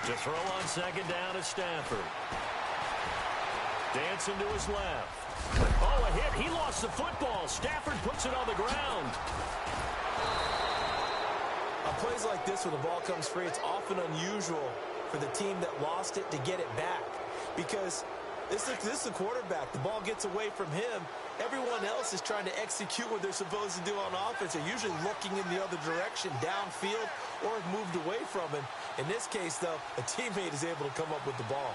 To throw on second down is Stafford. Dancing to his left. Oh, a hit. He lost the football. Stafford puts it on the ground. On plays like this where the ball comes free, it's often unusual for the team that lost it to get it back. Because this is the quarterback. The ball gets away from him. Everyone else is trying to execute what they're supposed to do on offense. They're usually looking in the other direction, downfield, or have moved away from him. In this case, though, a teammate is able to come up with the ball.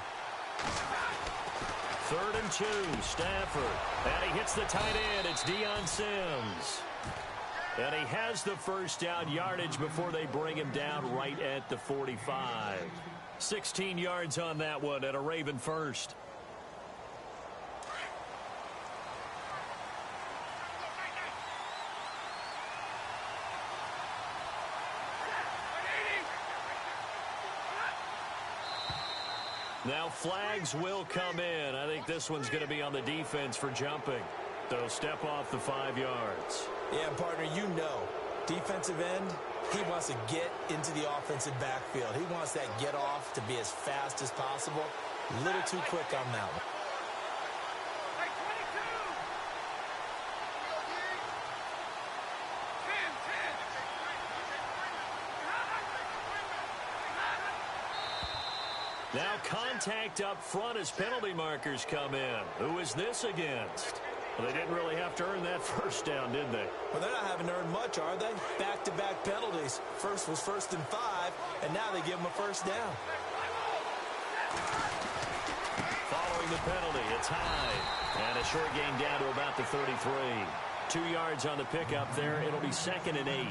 3rd and 2, Stafford. And he hits the tight end. It's Deion Sims. And he has the first down yardage before they bring him down right at the 45. 16 yards on that one and a Raven first. Now flags will come in. I think this one's going to be on the defense for jumping. So step off the 5 yards. Yeah, partner, you know, defensive end, he wants to get into the offensive backfield. He wants that get off to be as fast as possible. A little too quick on that one. Now contact up front as penalty markers come in. Who is this against? Well, they didn't really have to earn that first down, did they? Well, they're not having to earn much, are they? Back-to-back penalties. First was 1st and 5, and now they give them a first down. Following the penalty, it's high. And a short gain down to about the 33. 2 yards on the pickup there. It'll be 2nd and 8.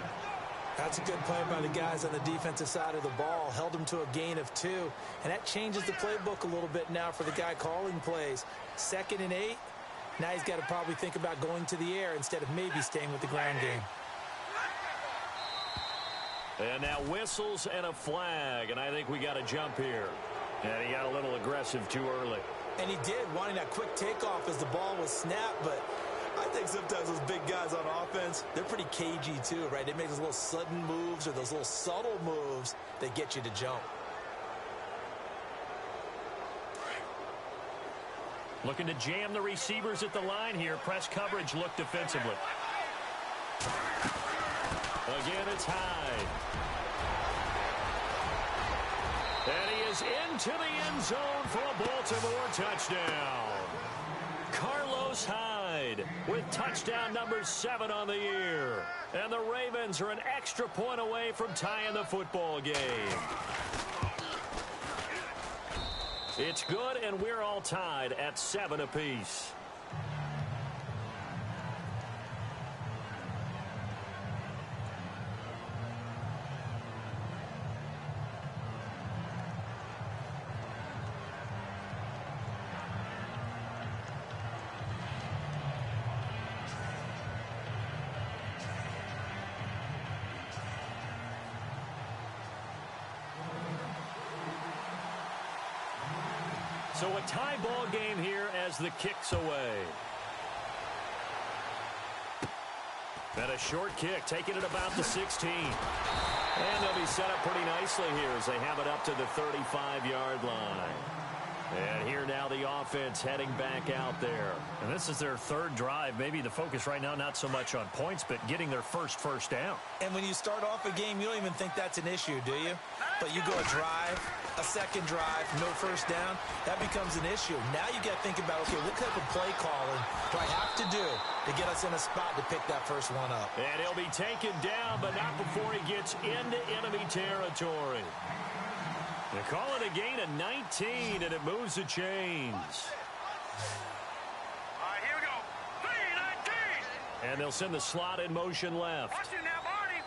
That's a good play by the guys on the defensive side of the ball. Held them to a gain of 2. And that changes the playbook a little bit now for the guy calling plays. 2nd and 8. Now he's got to probably think about going to the air instead of maybe staying with the ground game. And now whistles and a flag. And I think we got a jump here. And he got a little aggressive too early. And he did, wanting that quick takeoff as the ball was snapped. But I think sometimes those big guys on offense, they're pretty cagey too, right? They make those little sudden moves or those little subtle moves that get you to jump. Looking to jam the receivers at the line here. Press coverage look defensively. Again, it's Hyde. And he is into the end zone for a Baltimore touchdown. Carlos Hyde with touchdown number 7 on the year. And the Ravens are an extra point away from tying the football game. It's good, and we're all tied at 7 apiece. So a tie ball game here as the kick's away. And a short kick, taking it about the 16. And they'll be set up pretty nicely here as they have it up to the 35-yard line. And here now the offense heading back out there. And this is their 3rd drive. Maybe the focus right now not so much on points, but getting their first down. And when you start off a game, you don't even think that's an issue, do you? But you go a drive, a second drive, no first down, that becomes an issue. Now you got to think about, okay, what type of play calling do I have to do to get us in a spot to pick that first one up? And he'll be taken down, but not before he gets into enemy territory. They call it a gain of 19, and it moves the chains. All right, here we go. 3-19. And they'll send the slot in motion left. Watch it now, Barney.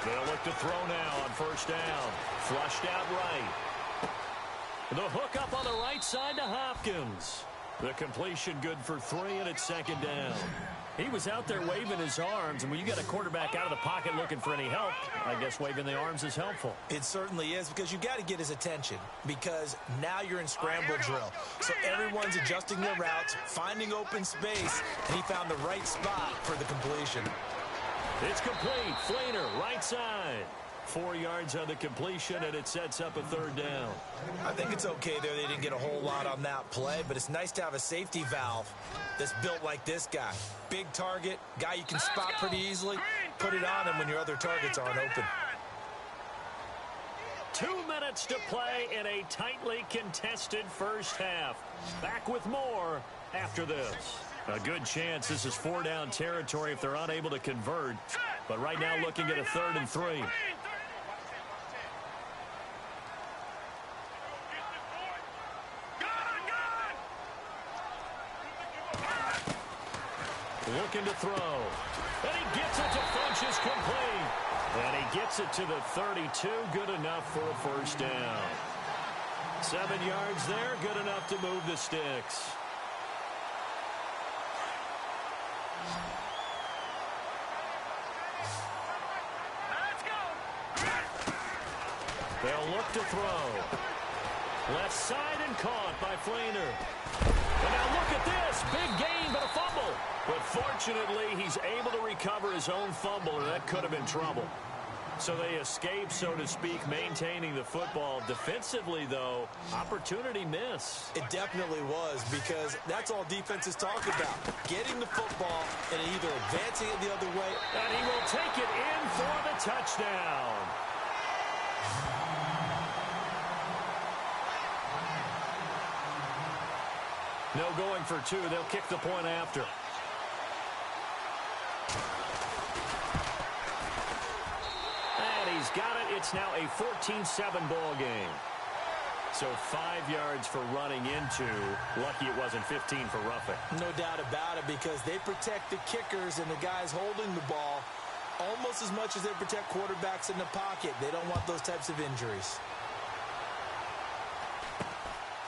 They'll look to throw now on first down. Flushed out right. The hook up on the right side to Hopkins. The completion good for 3, and it's 2nd down. He was out there waving his arms, and when you got a quarterback out of the pocket looking for any help, I guess waving the arms is helpful. It certainly is, because you got to get his attention, because now you're in scramble drill. So everyone's adjusting their routes, finding open space, and he found the right spot for the completion. It's complete. Flainer, right side. 4 yards on the completion, and it sets up a third down. I think it's okay there. They didn't get a whole lot on that play, but it's nice to have a safety valve that's built like this guy. Big target, guy you can spot pretty easily. Put it on him when your other targets aren't open. 2 minutes to play in a tightly contested first half. Back with more after this. A good chance this is 4-down territory if they're unable to convert. But right now looking at a 3rd and 3. Looking to throw. And he gets it to Funchess complete. And he gets it to the 32. Good enough for a first down. 7 yards there. Good enough to move the sticks. They'll look to throw. Left side and caught by Flainer. And now look at this. Big gain, but a fumble. But fortunately, he's able to recover his own fumble, or that could have been trouble. So they escape, so to speak, maintaining the football. Defensively, though, opportunity miss. It definitely was, because that's all defenses talk about. Getting the football and either advancing it the other way. And he will take it in for the touchdown. No going for 2. They'll kick the point after. And he's got it. It's now a 14-7 ball game. So 5 yards for running into. Lucky it wasn't 15 for roughing. No doubt about it, because they protect the kickers and the guys holding the ball almost as much as they protect quarterbacks in the pocket. They don't want those types of injuries.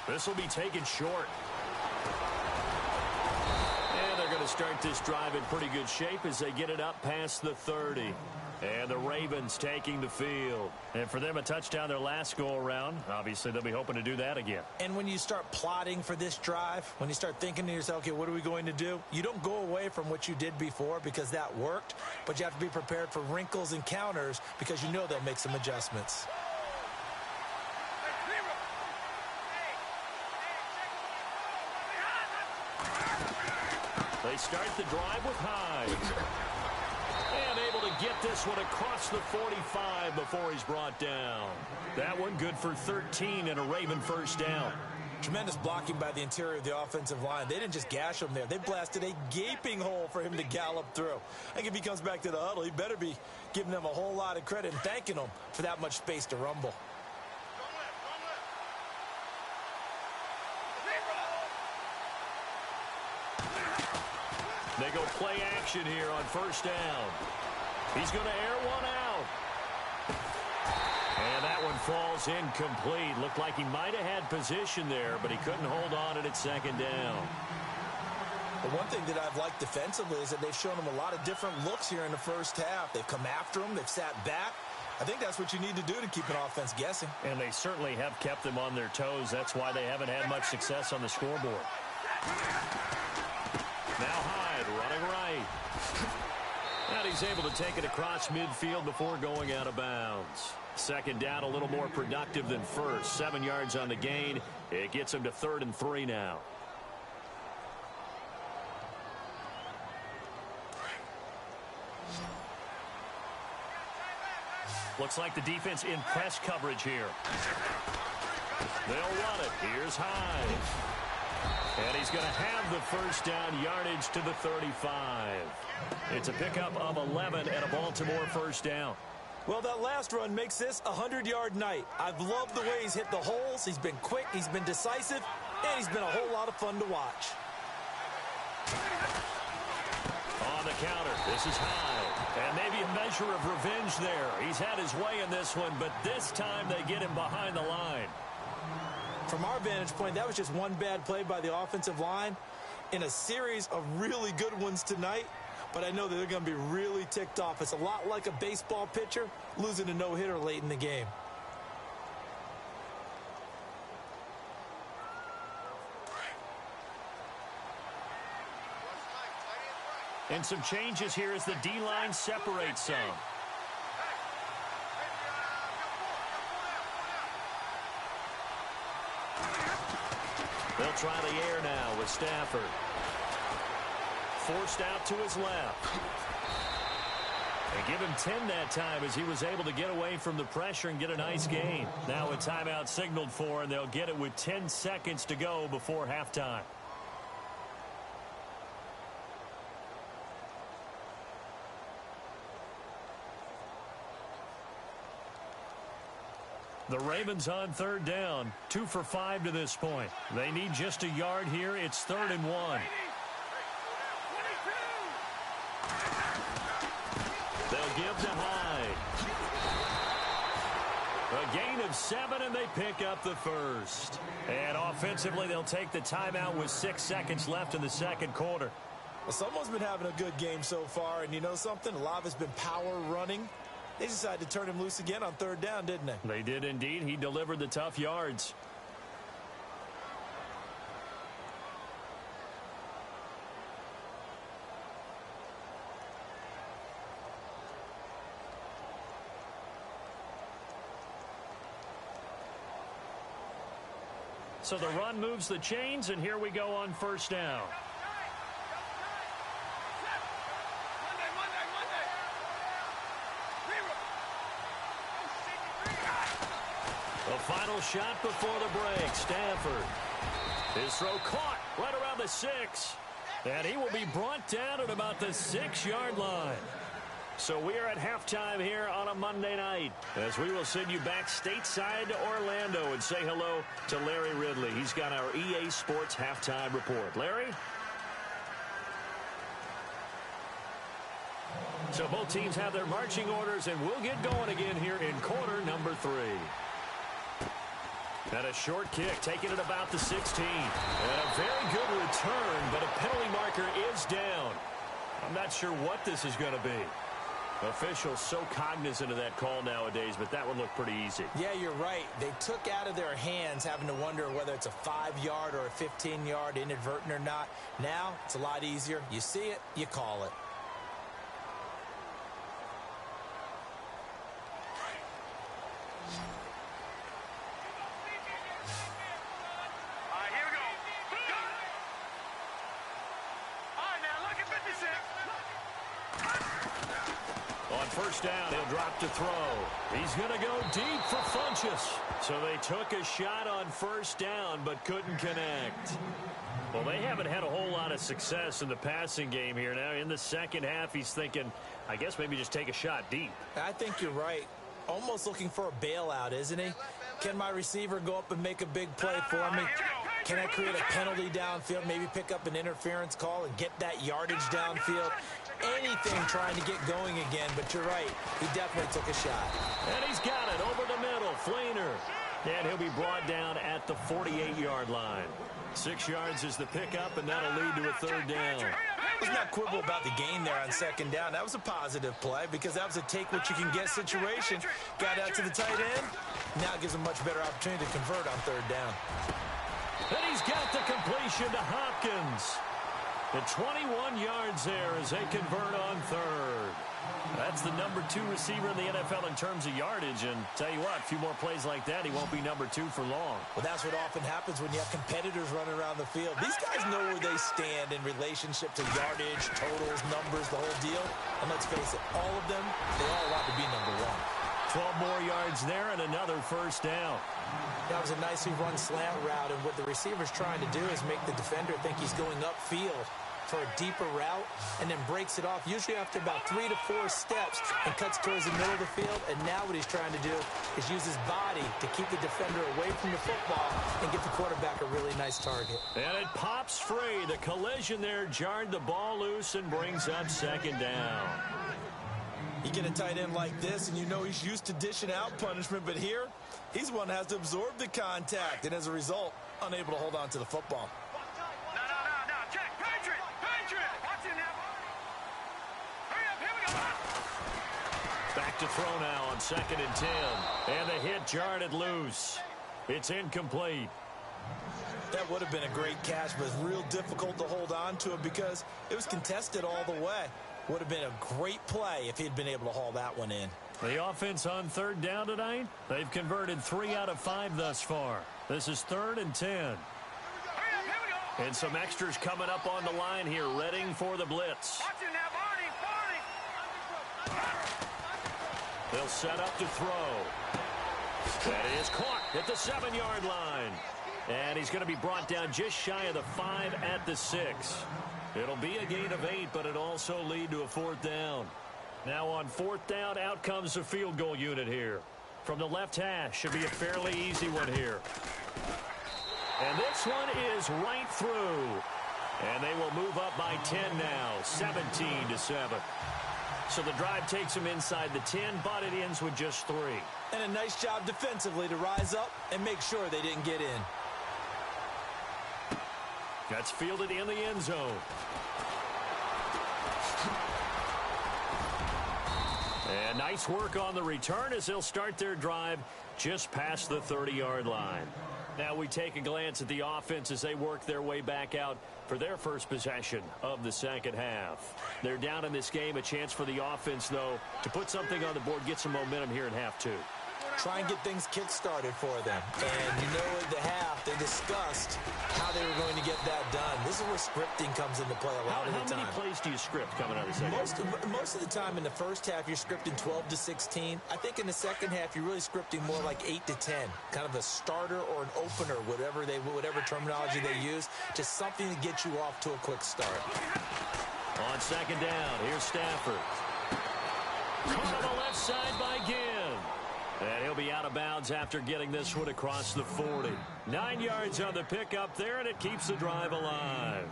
This will be taken short. And they're going to start this drive in pretty good shape as they get it up past the 30. And the Ravens taking the field. And for them, a touchdown their last go-around. Obviously, they'll be hoping to do that again. And when you start plotting for this drive, when you start thinking to yourself, okay, what are we going to do? You don't go away from what you did before because that worked, but you have to be prepared for wrinkles and counters because you know they'll make some adjustments. They start the drive with Hyde. And able to get this one across the 45 before he's brought down. That one good for 13 and a Raven first down. Tremendous blocking by the interior of the offensive line. They didn't just gash him there. They blasted a gaping hole for him to gallop through. I think if he comes back to the huddle, he better be giving them a whole lot of credit and thanking them for that much space to rumble. They go play action here on first down. He's going to air one out. And that one falls incomplete. Looked like he might have had position there, but he couldn't hold on at second down. The one thing that I've liked defensively is that they've shown him a lot of different looks here in the first half. They've come after him. They've sat back. I think that's what you need to do to keep an offense guessing. And they certainly have kept them on their toes. That's why they haven't had much success on the scoreboard. Now Hyde running right. And he's able to take it across midfield before going out of bounds. Second down, a little more productive than first. 7 yards on the gain. It gets him to 3rd and 3 now. Looks like the defense in press coverage here. They'll run it. Here's Hyde. And he's going to have the first down, yardage to the 35. It's a pickup of 11 and a Baltimore first down. Well, that last run makes this a 100-yard night. I've loved the way he's hit the holes. He's been quick, he's been decisive, and he's been a whole lot of fun to watch. On the counter, this is Hyde. And maybe a measure of revenge there. He's had his way in this one, but this time they get him behind the line. From our vantage point, that was just one bad play by the offensive line in a series of really good ones tonight. But I know that they're going to be really ticked off. It's a lot like a baseball pitcher losing a no-hitter late in the game. And some changes here as the D-line separates some. They'll try the air now with Stafford. Forced out to his left. They give him 10 that time as he was able to get away from the pressure and get a nice gain. Now a timeout signaled for, and they'll get it with 10 seconds to go before halftime. The Ravens on third down, 2 for 5 to this point. They need just a yard here. It's 3rd and 1. They'll give to Hyde. A gain of 7, and they pick up the first. And offensively, they'll take the timeout with 6 seconds left in the second quarter. Well, someone's been having a good game so far, and you know something? A lot of it's been power running. They decided to turn him loose again on third down, didn't they? They did indeed. He delivered the tough yards. So the run moves the chains, and here we go on first down. The final shot before the break. Stafford. His throw caught right around the 6. And he will be brought down at about the 6-yard line. So we are at halftime here on a Monday night, as we will send you back stateside to Orlando and say hello to Larry Ridley. He's got our EA Sports halftime report. Larry? So both teams have their marching orders, and we'll get going again here in quarter number 3. And a short kick, taking it about the 16. And a very good return, but a penalty marker is down. I'm not sure what this is going to be. Officials so cognizant of that call nowadays, but that would look pretty easy. Yeah, you're right. They took out of their hands having to wonder whether it's a 5-yard or a 15-yard, inadvertent or not. Now, it's a lot easier. You see it, you call it. First down, he'll drop to throw. He's going to go deep for Funchess. So they took a shot on first down but couldn't connect. Well, they haven't had a whole lot of success in the passing game here. Now in the second half, he's thinking, I guess maybe just take a shot deep. I think you're right. Almost looking for a bailout, isn't he? Can my receiver go up and make a big play for me? Can I create a penalty downfield, maybe pick up an interference call and get that yardage downfield? Anything trying to get going again, but you're right. He definitely took a shot. And he's got it over the middle. Flainer. And he'll be brought down at the 48-yard line. 6 yards is the pickup, and that'll lead to a third down. Let's not quibble about the gain there on second down. That was a positive play because that was a take-what-you-can-get situation. Got out to the tight end. Now it gives him a much better opportunity to convert on third down. And he's got the completion to Hopkins. The 21 yards there as they convert on third. That's the number 2 receiver in the NFL in terms of yardage. And tell you what, a few more plays like that, he won't be number 2 for long. Well, that's what often happens when you have competitors running around the field. These guys know where they stand in relationship to yardage, totals, numbers, the whole deal. And let's face it, all of them, they all want to be number 1. 12 more yards there and another first down. That was a nicely run slant route, and what the receiver's trying to do is make the defender think he's going upfield for a deeper route and then breaks it off, usually after about 3 to 4 steps, and cuts towards the middle of the field. And now what he's trying to do is use his body to keep the defender away from the football and get the quarterback a really nice target. And it pops free. The collision there jarred the ball loose and brings up second down. You get a tight end like this, and you know he's used to dishing out punishment, but here, he's the one that has to absorb the contact, and as a result, unable to hold on to the football. No. Check. Patriot. Watch it now. Hurry up. Here we go. Back to throw now on 2nd and 10. And the hit jarred it loose. It's incomplete. That would have been a great catch, but it's real difficult to hold on to it because it was contested all the way. Would have been a great play if he'd been able to haul that one in. The offense on third down tonight, they've converted 3 out of 5 thus far. This is 3rd and 10. Hurry And some extras coming up on the line here, readying for the blitz. Watch it now, Barney. They'll set up to throw. That is caught at the 7-yard line. And he's going to be brought down just shy of the 5 at the 6. It'll be a gain of 8, but it'll also lead to a 4th down. Now on 4th down, out comes the field goal unit here. From the left hash, should be a fairly easy one here. And this one is right through. And they will move up by 10 now, 17-7. So the drive takes them inside the 10, but it ends with just 3. And a nice job defensively to rise up and make sure they didn't get in. That's fielded in the end zone. And nice work on the return as they'll start their drive just past the 30-yard line. Now we take a glance at the offense as they work their way back out for their first possession of the second half. They're down in this game. A chance for the offense, though, to put something on the board, get some momentum here in half 2. Try and get things kick-started for them. And you know at the half, they discussed how they were going to get that done. This is where scripting comes into play a lot of the time. How many plays do you script coming out of the second? Most of the time in the first half, you're scripting 12 to 16. I think in the second half, you're really scripting more like 8 to 10. Kind of a starter or an opener, whatever terminology they use. Just something to get you off to a quick start. On second down, here's Stafford. Caught on the left side by Ginn. And he'll be out of bounds after getting this one across the 40. 9 yards on the pickup there, and it keeps the drive alive.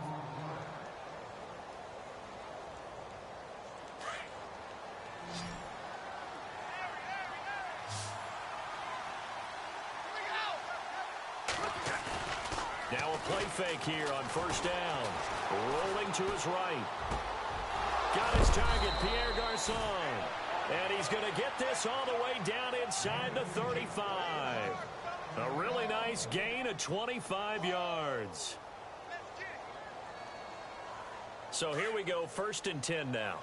Now a play fake here on first down. Rolling to his right. Got his target, Pierre Garçon. And he's going to get this all the way down inside the 35. A really nice gain of 25 yards. So here we go, 1st and 10 now.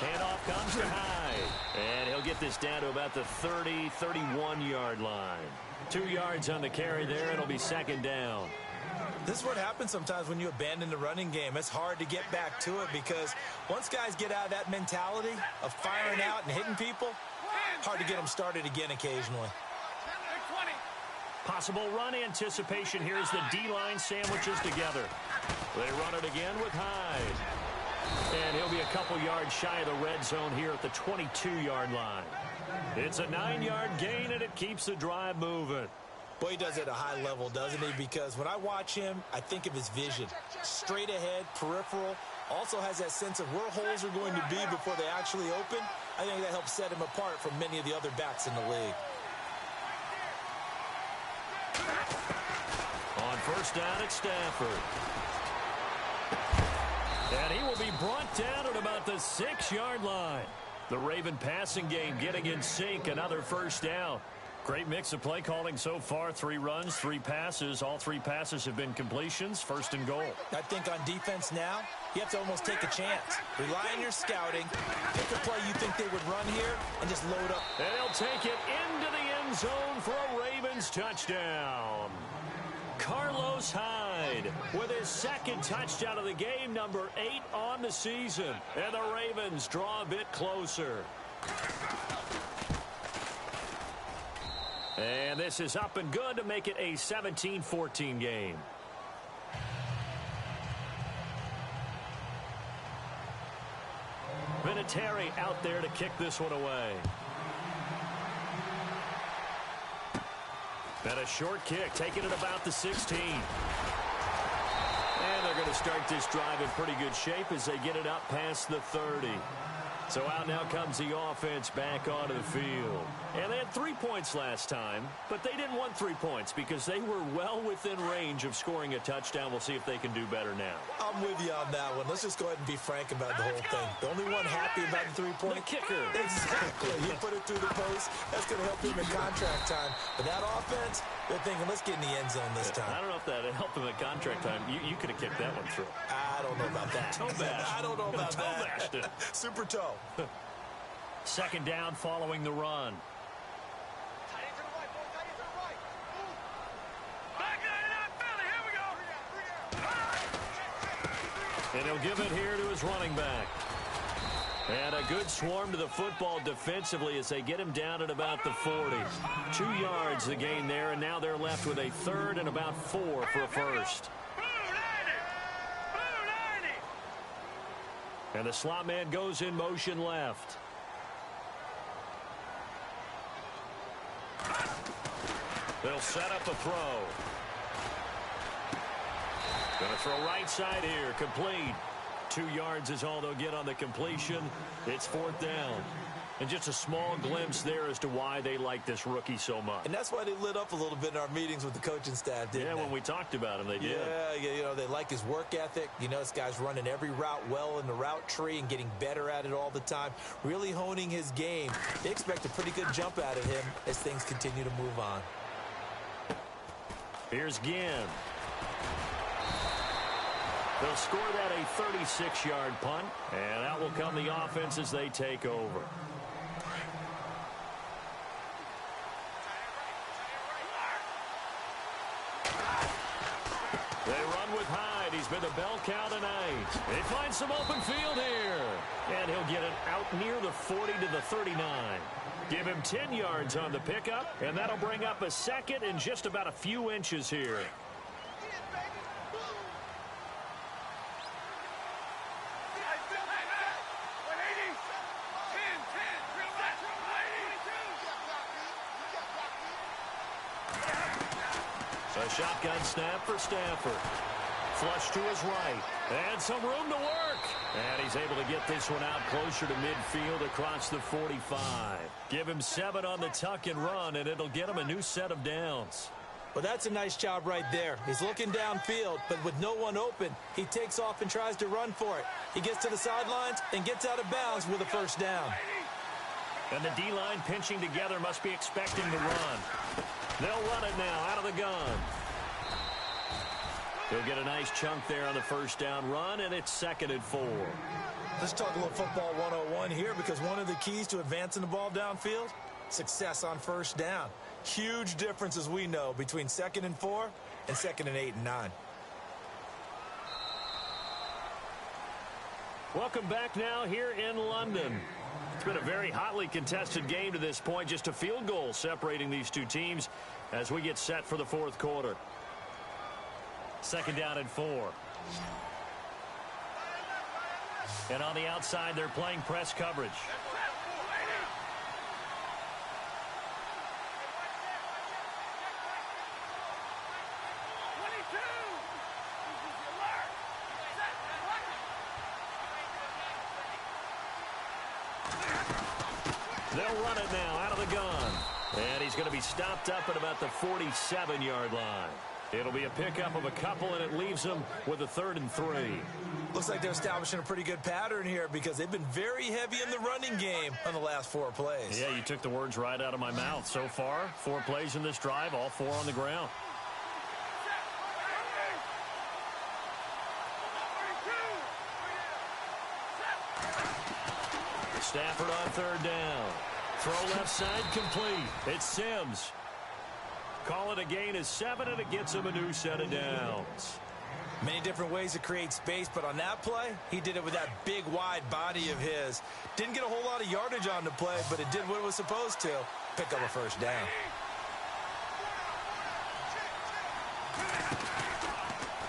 Handoff comes to Hyde. And he'll get this down to about the 30, 31-yard line. 2 yards on the carry there. It'll be second down. This is what happens sometimes when you abandon the running game. It's hard to get back to it because once guys get out of that mentality of firing out and hitting people, hard to get them started again occasionally. Possible run anticipation here as the D-line sandwiches together. They run it again with Hyde. And he'll be a couple yards shy of the red zone here at the 22-yard line. It's a 9-yard gain, and it keeps the drive moving. Boy, he does it at a high level, doesn't he? Because when I watch him, I think of his vision. Straight ahead, peripheral. Also has that sense of where holes are going to be before they actually open. I think that helps set him apart from many of the other backs in the league. On first down, it's Stafford. And he will be brought down at about the 6-yard line. The Raven passing game getting in sync. Another first down. Great mix of play calling so far. 3 runs, 3 passes. All 3 passes have been completions. 1st and goal. I think on defense now, you have to almost take a chance. Rely on your scouting. Pick a play you think they would run here and just load up. And he'll take it into the end zone for a Ravens touchdown. Carlos Hyde with his 2nd touchdown of the game, number 8 on the season. And the Ravens draw a bit closer. And this is up and good to make it a 17-14 game. Vinatieri out there to kick this one away. And a short kick, taking it about the 16. And they're going to start this drive in pretty good shape as they get it up past the 30. So out now comes the offense back onto the field. And they had 3 points last time, but they didn't want 3 points because they were well within range of scoring a touchdown. We'll see if they can do better now. I'm with you on that one. Let's just go ahead and be frank about the whole thing. The only one happy about the 3-point? The kicker. Exactly. You put it through the post. That's going to help him in contract time. But that offense, they're thinking, let's get in the end zone this time. I don't know if that helped him at contract time. You could have kicked that one through. I don't know about that. Toe bash. I don't know about toe that. Bashed it. Super toe. Second down following the run. Tight end to the right, boy. Tight end to the right. Move. Back in that belly. Here we go. And he'll give it here to his running back. And a good swarm to the football defensively as they get him down at about the 40. 2 yards the gain there, and now they're left with a third and about 4 for a first. And the slot man goes in motion left. They'll set up a throw. Going to throw right side here, complete. 2 yards is all they'll get on the completion. It's 4th down. And just a small glimpse there as to why they like this rookie so much. And that's why they lit up a little bit in our meetings with the coaching staff, didn't they? Yeah, when we talked about him, they did. Yeah, you know, they like his work ethic. You know, this guy's running every route well in the route tree and getting better at it all the time, really honing his game. They expect a pretty good jump out of him as things continue to move on. Here's Ginn. They'll score that a 36-yard punt, and out will come the offense as they take over. They run with Hyde. He's been the bell cow tonight. They find some open field here. And he'll get it out near the 40 to the 39. Give him 10 yards on the pickup, and that'll bring up a second in just about a few inches here. A shotgun snap for Stafford. Flush to his right. And some room to work. And he's able to get this one out closer to midfield across the 45. Give him 7 on the tuck and run, and it'll get him a new set of downs. Well, that's a nice job right there. He's looking downfield, but with no one open, he takes off and tries to run for it. He gets to the sidelines and gets out of bounds with a first down. And the D-line pinching together must be expecting to run. They'll run it now out of the gun. He'll get a nice chunk there on the first down run, and it's 2nd and 4. Let's talk a little football 101 here, because one of the keys to advancing the ball downfield, success on first down. Huge difference, as we know, between 2nd and 4 and 2nd and 8 and 9. Welcome back now here in London. It's been a very hotly contested game to this point. Just a field goal separating these two teams as we get set for the 4th quarter. 2nd down and 4. And on the outside, they're playing press coverage. They'll run it now out of the gun. And he's going to be stopped up at about the 47-yard line. It'll be a pickup of a couple, and it leaves them with a 3rd and 3. Looks like they're establishing a pretty good pattern here, because they've been very heavy in the running game on the last 4 plays. Yeah, you took the words right out of my mouth. So far, 4 plays in this drive, all 4 on the ground. Stafford on 3rd down. Throw left side complete. It's Sims. Call it a gain of 7, and it gets him a new set of downs. Many different ways to create space, but on that play, he did it with that big, wide body of his. Didn't get a whole lot of yardage on the play, but it did what it was supposed to. Pick up a first down.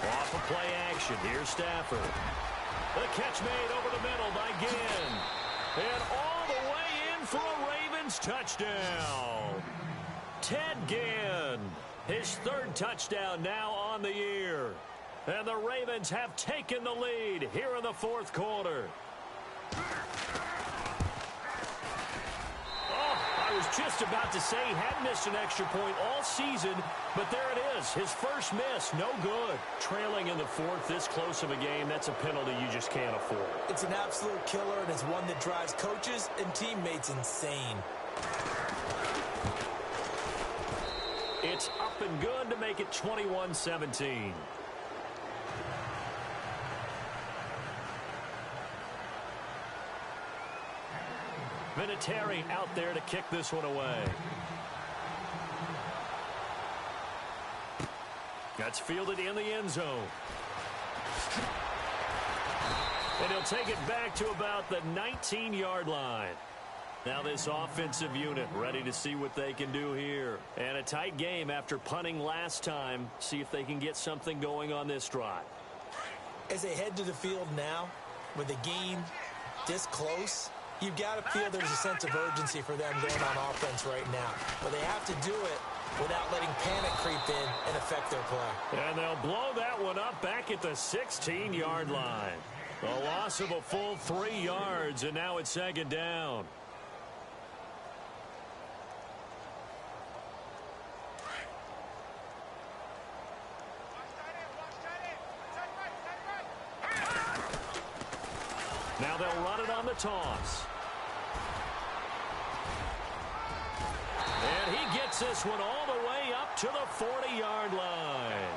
Off of play action. Here's Stafford. The catch made over the middle by Ginn. And all the way in for a Ravens touchdown. Ted Ginn, his 3rd touchdown now on the year. And the Ravens have taken the lead here in the 4th quarter. was just about to say he hadn't missed an extra point all season, but there it is. His first miss, no good. Trailing in the fourth, this close of a game, that's a penalty you just can't afford. It's an absolute killer, and it's one that drives coaches and teammates insane. It's up and good to make it 21-17. Vinatieri out there to kick this one away. That's fielded in the end zone. And he'll take it back to about the 19-yard line. Now this offensive unit ready to see what they can do here. And a tight game after punting last time. See if they can get something going on this drive. As they head to the field now, with the game this close, you've got to feel there's a sense of urgency for them going on offense right now. But they have to do it without letting panic creep in and affect their play. And they'll blow that one up back at the 16-yard line. A loss of a full 3 yards, and now it's second down. Now they'll run it on the toss. And he gets this one all the way up to the 40-yard line.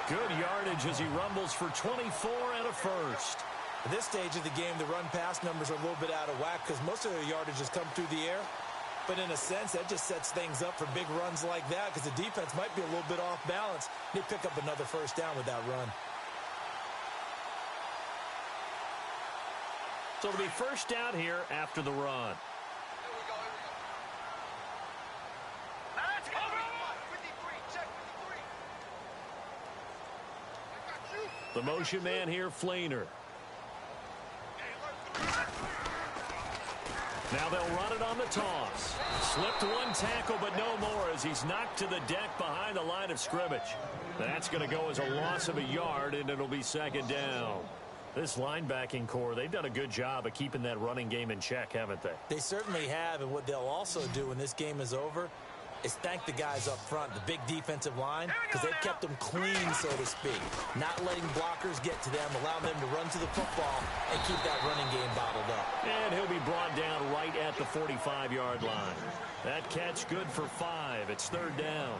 Good yardage as he rumbles for 24 and a first. At this stage of the game, the run-pass numbers are a little bit out of whack because most of their yardage has come through the air. But in a sense, that just sets things up for big runs like that because the defense might be a little bit off balance. They pick up another first down with that run. So it'll be first down here after the run. The motion man here, Flainer. Now they'll run it on the toss. Slipped one tackle, but no more as he's knocked to the deck behind the line of scrimmage. That's going to go as a loss of a yard, and it'll be second down. This linebacking core, they've done a good job of keeping that running game in check, haven't they? They certainly have, and what they'll also do when this game is over is thank the guys up front, the big defensive line, because they've kept them clean, so to speak. Not letting blockers get to them, allowing them to run to the football and keep that running game bottled up. And he'll be brought down right at the 45-yard line. That catch good for 5. It's third down.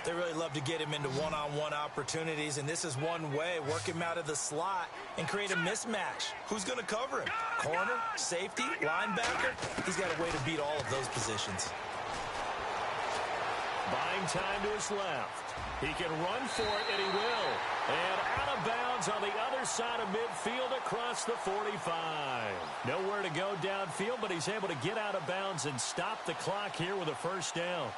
They really love to get him into one-on-one opportunities, and this is one way. Work him out of the slot and create a mismatch. Who's going to cover him? Corner, safety, linebacker? He's got a way to beat all of those positions. Buying time to his left. He can run for it, and he will. And out of bounds on the other side of midfield across the 45. Nowhere to go downfield, but he's able to get out of bounds and stop the clock here with a first down.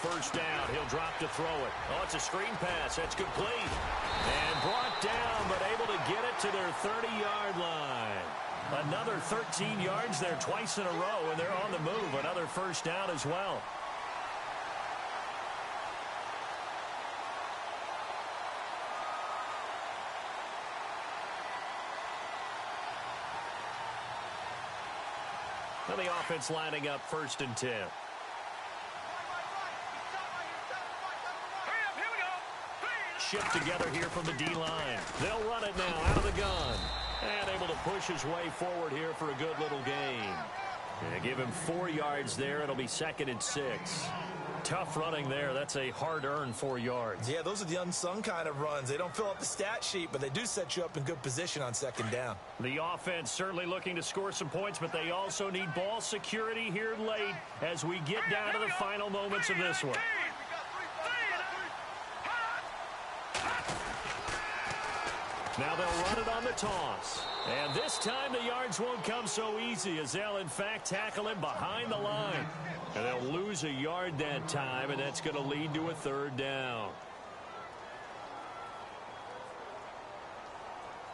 First down, he'll drop to throw it. Oh, it's a screen pass. That's complete. And brought down, but able to get it to their 30-yard line. Another 13 yards there twice in a row, and they're on the move. Another first down as well. Now the offense lining up 1st and 10. Shift together here from the D-line. They'll run it now out of the gun. And able to push his way forward here for a good little gain. And give him 4 yards there. It'll be 2nd and 6. Tough running there. That's a hard-earned 4 yards. Yeah, those are the unsung kind of runs. They don't fill up the stat sheet, but they do set you up in good position on 2nd down. The offense certainly looking to score some points, but they also need ball security here late as we get down to the final moments of this one. Now they'll run it on the toss. And this time the yards won't come so easy as they'll, in fact, tackle him behind the line. And they'll lose a yard that time, and that's going to lead to a 3rd down.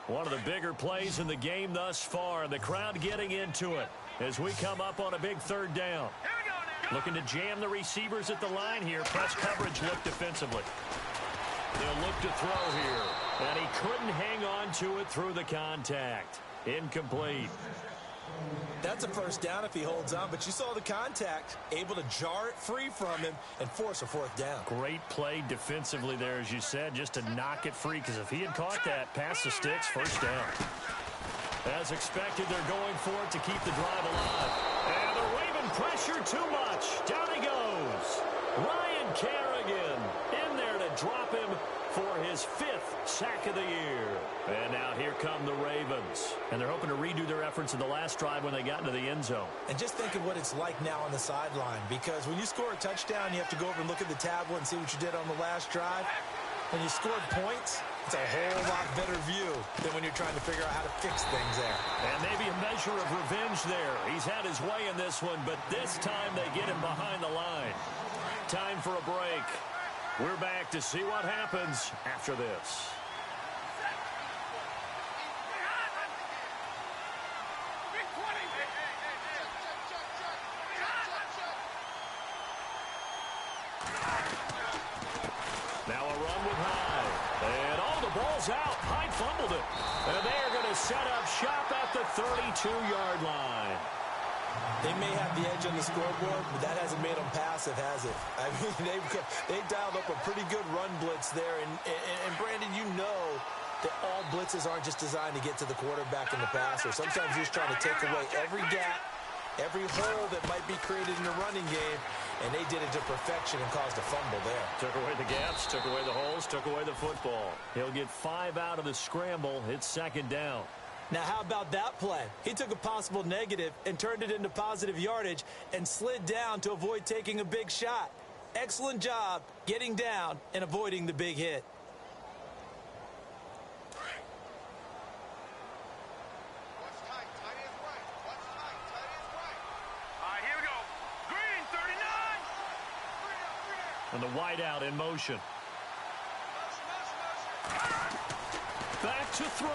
One of the bigger plays in the game thus far, and the crowd getting into it. as we come up on a big third down. Here we go now. Looking to jam the receivers at the line here. Press coverage look defensively. They'll look to throw here. And he couldn't hang on to it through the contact. Incomplete. That's a first down if he holds on, but you saw the contact, able to jar it free from him and force a fourth down. Great play defensively there, as you said, just to knock it free, because if he had caught that, past the sticks, first down. As expected, they're going for it to keep the drive alive. And the Raven pressure too much. Down he goes. Ryan Kerrigan in there to drop him for his 5th sack of the year. And now here come the Ravens. And they're hoping to redo their efforts in the last drive when they got into the end zone. And just think of what it's like now on the sideline, because when you score a touchdown, you have to go over and look at the tablet and see what you did on the last drive. When you scored points, it's a whole lot better view than when you're trying to figure out how to fix things there. And maybe a measure of revenge there. He's had his way in this one, but this time they get him behind the line. Time for a break. We're back to see what happens after this. Now a run with Hyde. And the ball's out. Hyde fumbled it. And they are going to set up shop at the 32-yard line. They may have the edge on the scoreboard, but that hasn't made them passive, has it? I mean, they've dialed up a pretty good run blitz there. And Brandon, you know that all blitzes aren't just designed to get to the quarterback and the passer. Sometimes you're just trying to take away every gap, every hole that might be created in the running game, and they did it to perfection and caused a fumble there. Took away the gaps, took away the holes, took away the football. He'll get 5 out of the scramble. It's second down. Now, how about that play? He took a possible negative and turned it into positive yardage and slid down to avoid taking a big shot. Excellent job getting down and avoiding the big hit. What's tight? Tight is right. What's tight? Tight is right. All right, here we go. Green, 39. And the wideout in motion. Back to throw.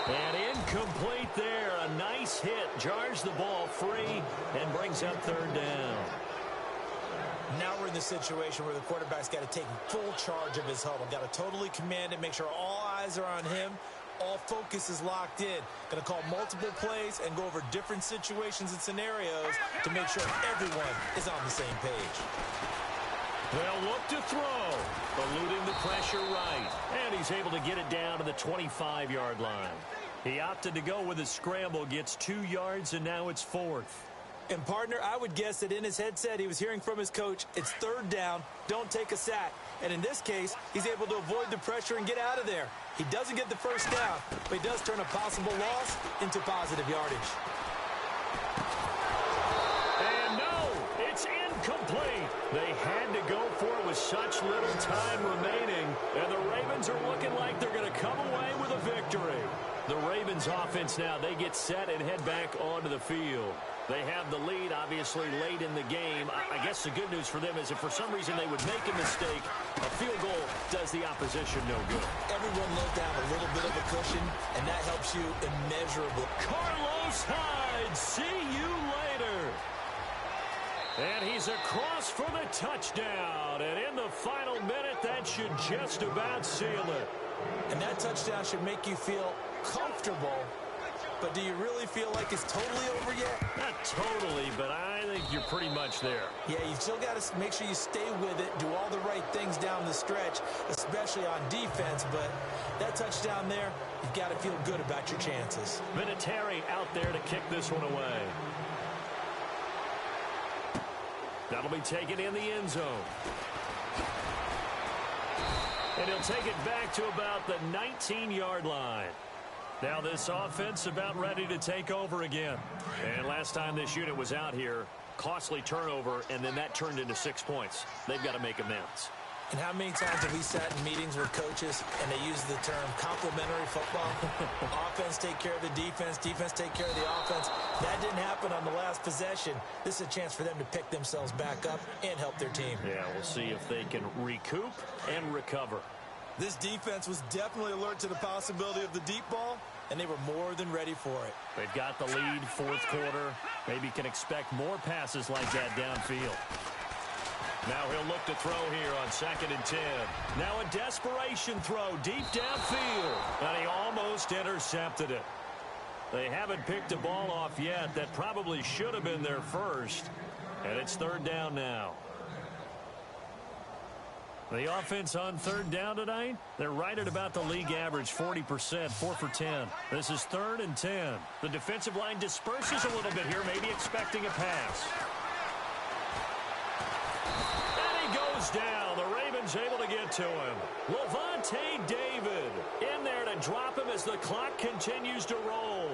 And incomplete there. A nice hit. Jars the ball free and brings up third down. Now we're in the situation where the quarterback's got to take full charge of his huddle. Got to totally command it, make sure all eyes are on him. All focus is locked in. Going to call multiple plays and go over different situations and scenarios to make sure everyone is on the same page. They'll look to throw. Eluding the pressure right. And he's able to get it down to the 25-yard line. He opted to go with a scramble, gets 2 yards, and now it's 4th. And, partner, I would guess that in his headset he was hearing from his coach, it's third down, don't take a sack. And in this case, he's able to avoid the pressure and get out of there. He doesn't get the first down, but he does turn a possible loss into positive yardage. And no, it's incomplete. They had to go for it with such little time remaining. And the Ravens are looking like they're going to come away with a victory. The Ravens offense now, they get set and head back onto the field. They have the lead, obviously, late in the game. I guess the good news for them is if for some reason they would make a mistake, a field goal does the opposition no good. Everyone let down a little bit of a cushion, and that helps you immeasurably. Carlos Hyde, see you later. And he's across for the touchdown. And in the final minute, that should just about seal it. And that touchdown should make you feel comfortable. But do you really feel like it's totally over yet? Not totally, but I think you're pretty much there. Yeah, you've still got to make sure you stay with it, do all the right things down the stretch, especially on defense. But that touchdown there, you've got to feel good about your chances. Vinatieri out there to kick this one away. That'll be taken in the end zone. And he'll take it back to about the 19-yard line. Now this offense about ready to take over again. And last time this unit was out here, costly turnover, and then that turned into 6 points. They've got to make amends. And how many times have we sat in meetings with coaches and they use the term complementary football? Offense take care of the defense, defense take care of the offense. That didn't happen on the last possession. This is a chance for them to pick themselves back up and help their team. Yeah, we'll see if they can recoup and recover. This defense was definitely alert to the possibility of the deep ball, and they were more than ready for it. They've got the lead, fourth quarter. Maybe can expect more passes like that downfield. Now he'll look to throw here on 2nd and 10. Now a desperation throw deep downfield, and he almost intercepted it. They haven't picked a ball off yet. That probably should have been their first, and it's 3rd down now. The offense on 3rd down tonight, they're right at about the league average, 40%, 4 for 10. This is 3rd and 10. The defensive line disperses a little bit here, maybe expecting a pass. And he goes down. The Ravens able to get to him. Lavonte David in there to drop him as the clock continues to roll.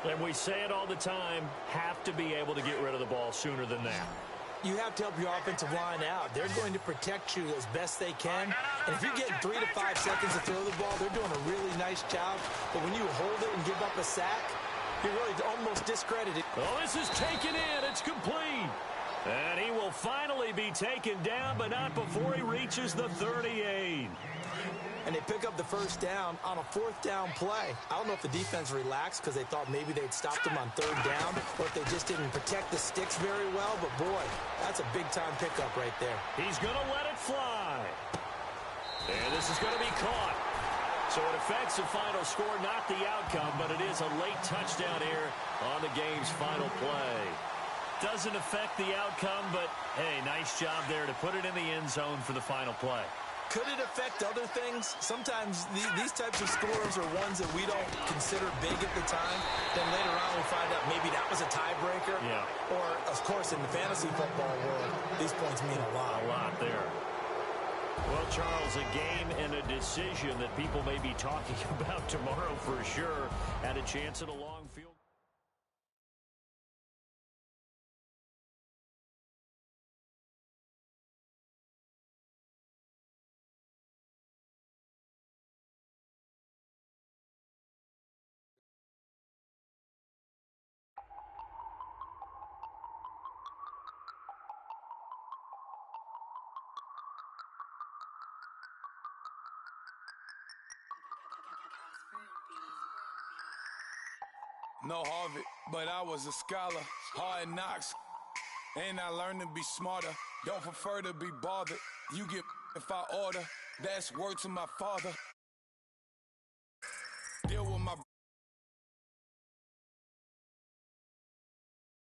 And we say it all the time, have to be able to get rid of the ball sooner than that. You have to help your offensive line out. They're going to protect you as best they can. And if you're getting 3 to 5 seconds to throw the ball, they're doing a really nice job. But when you hold it and give up a sack, you're really almost discredited. Oh, this is taken in. It's complete. And he will finally be taken down, but not before he reaches the 38. And they pick up the first down on a 4th down play. I don't know if the defense relaxed because they thought maybe they'd stopped them on 3rd down, or if they just didn't protect the sticks very well. But, boy, that's a big-time pickup right there. He's going to let it fly. And this is going to be caught. So it affects the final score, not the outcome, but it is a late touchdown here on the game's final play. Doesn't affect the outcome, but, hey, nice job there to put it in the end zone for the final play. Could it affect other things? Sometimes these types of scores are ones that we don't consider big at the time. Then later on we find out maybe that was a tiebreaker. Yeah. Or, of course, in the fantasy football world, these points mean a lot. A lot there. Well, Charles, a game and a decision that people may be talking about tomorrow for sure. Had a chance at a long field. No Harvard, but I was a scholar. Hard knocks, and I learned to be smarter. Don't prefer to be bothered. You get if I order. That's word to my father.